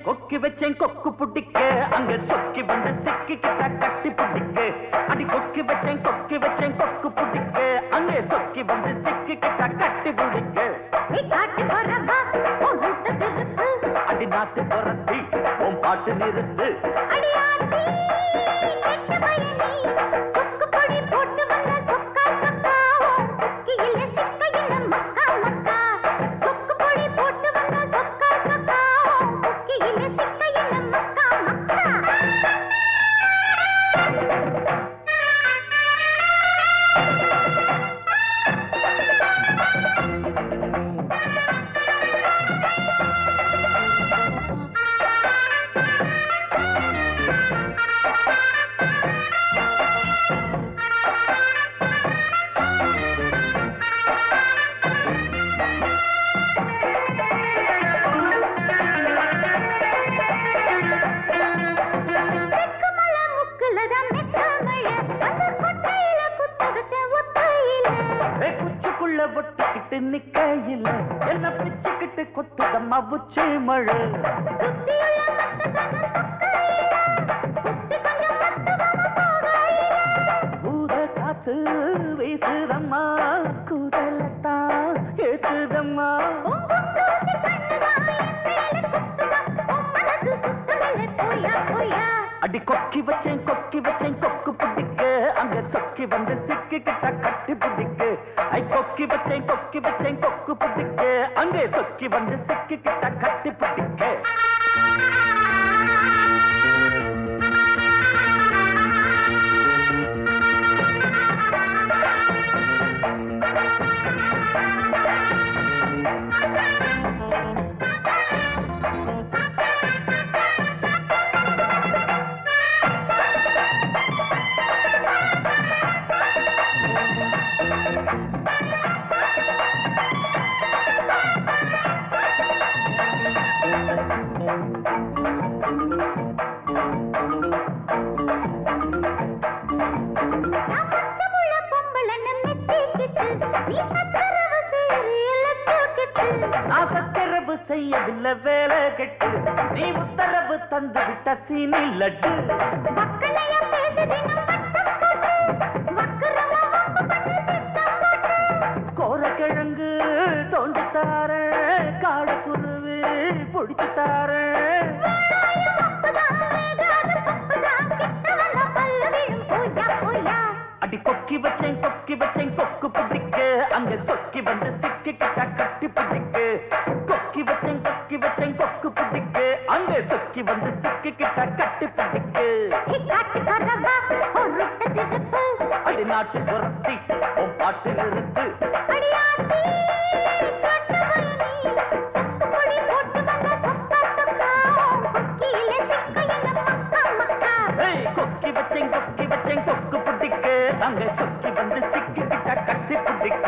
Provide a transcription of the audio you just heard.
கொக்கி வச்சேன் கொக்கு புடிக்க அங்க சொக்கி வந்து சிக்கிக்கிட்ட கட்டி புடிக்க அடி கொக்கி வச்சேன் கொக்கு புடிக்க அங்க சொக்கி வந்து சிக்கிக்கிட்ட கட்டி புடிக்க அடி நாட்டு பொறத்தி உன் பாட்டு நிறுத்து ஒட்டிக்கிட்டு நிக்கையில் என்ன பிச்சுக்கிட்டு கொட்டுதம்மா உச்சி மழை ஊத காத்து வீசுதம்மா கூதலத்தான் ஏத்துதம்மா அடி கொக்கி வச்சேன் கொக்கு பிடிக்க அங்க சொக்கி வந்து சிக்கிக்கிட்ட கட்டி பிடிக்க ஐ கொக்கி வச்சேன் கொக்கு பிடிக்க அங்கே சொக்கி வந்து சிக்கிக்கிட்ட கட்டி பிடிக்க செய்யவில்லை வேலை கெட்டு நீ உத்தரவு தந்து விட்ட சீனி லட்டு கோரக்கிழங்கு தோண்டித்தார காடக்குருவி பொடிச்சுத்தார அடி கொக்கி வச்சேன் கொக்கு பிடிக்க அங்க சொக்கி வந்து சிக்கிக்கிட்ட கட்டி பிடிக்க கொக்கி வச்சேன் கொக்கு பிடிக்க அங்க சொக்கி வந்து சிக்கிக்கிட்ட கட்டி பிடிக்க அடி நாட்டு பொறத்தி உன் பாட்டு நிறுத்து கொக்கி வச்சேன் கொக்கு பிடிக்க அங்க சொக்கி வந்து சிக்கிக்கிட்ட கட்டி பிடிக்க